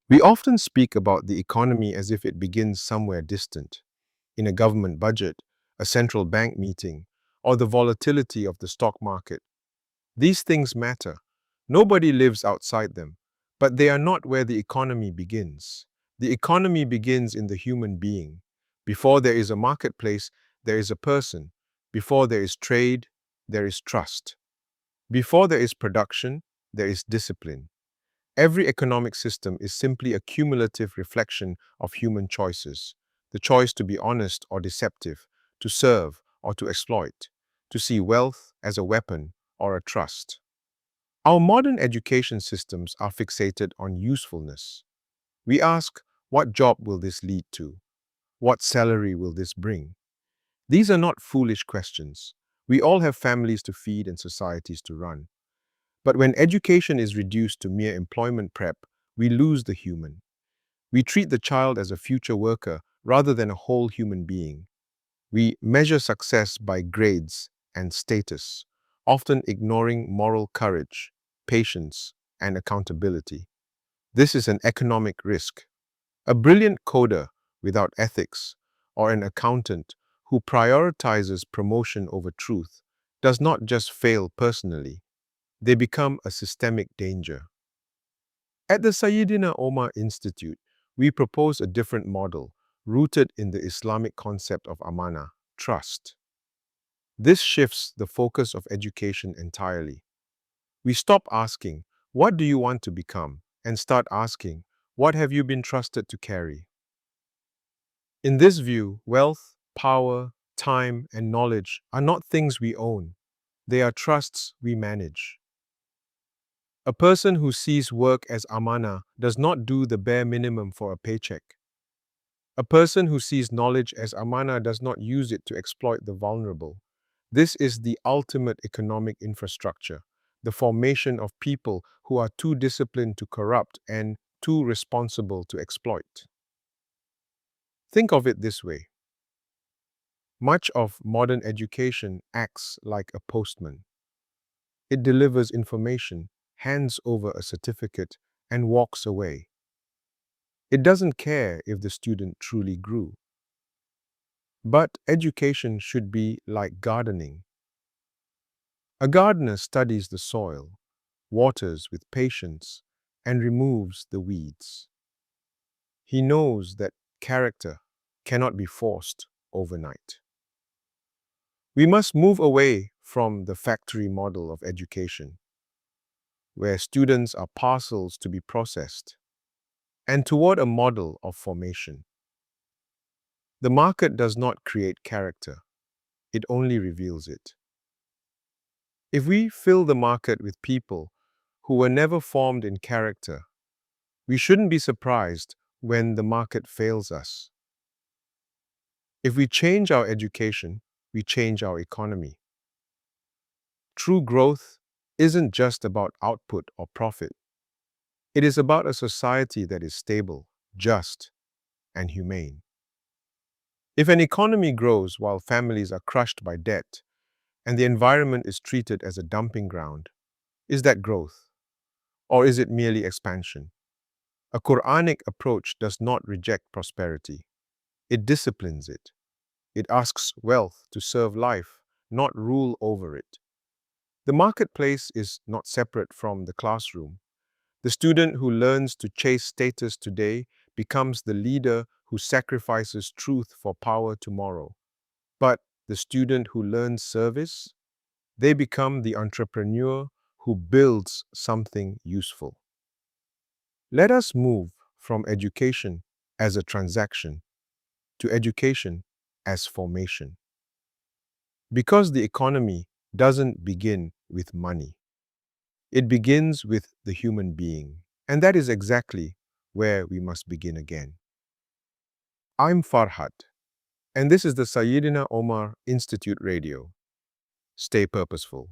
We often speak about the economy as if it begins somewhere distant, in a government budget, a central bank meeting, or the volatility of the stock market. These things matter. Nobody lives outside them, but they are not where the economy begins. The economy begins in the human being. Before there is a marketplace, there is a person. Before there is trade, there is trust. Before there is production, there is discipline. Every economic system is simply a cumulative reflection of human choices. The choice to be honest or deceptive, to serve or to exploit, to see wealth as a weapon or a trust. Our modern education systems are fixated on usefulness. We ask, what job will this lead to? What salary will this bring? These are not foolish questions. We all have families to feed and societies to run. But when education is reduced to mere employment prep, we lose the human. We treat the child as a future worker rather than a whole human being. We measure success by grades and status, often ignoring moral courage, patience, and accountability. This is an economic risk. A brilliant coder without ethics, or an accountant who prioritizes promotion over truth, does not just fail personally, they become a systemic danger. At the Sayyidina Omar Institute, we propose a different model rooted in the Islamic concept of amana, trust. This shifts the focus of education entirely. We stop asking, what do you want to become? And start asking, what have you been trusted to carry? In this view, wealth, power, time, and knowledge are not things we own. They are trusts we manage. A person who sees work as amana does not do the bare minimum for a paycheck. A person who sees knowledge as amana does not use it to exploit the vulnerable. This is the ultimate economic infrastructure, the formation of people who are too disciplined to corrupt and too responsible to exploit. Think of it this way. Much of modern education acts like a postman. It delivers information, hands over a certificate, and walks away. It doesn't care if the student truly grew. But education should be like gardening. A gardener studies the soil, waters with patience, and removes the weeds. He knows that character cannot be forced overnight. We must move away from the factory model of education, where students are parcels to be processed, and toward a model of formation. The market does not create character, it only reveals it. If we fill the market with people who were never formed in character, we shouldn't be surprised when the market fails us. If we change our education, we change our economy. True growth isn't just about output or profit. It is about a society that is stable, just, and humane. If an economy grows while families are crushed by debt and the environment is treated as a dumping ground, is that growth? Or is it merely expansion? A Quranic approach does not reject prosperity. It disciplines it. It asks wealth to serve life, not rule over it. The marketplace is not separate from the classroom. The student who learns to chase status today becomes the leader who sacrifices truth for power tomorrow. But the student who learns service, they become the entrepreneur who builds something useful. Let us move from education as a transaction to education as formation. Because the economy doesn't begin with money. It begins with the human being. And that is exactly where we must begin again. I'm Farhat, and this is the Sayyidina Omar Institute Radio. Stay purposeful.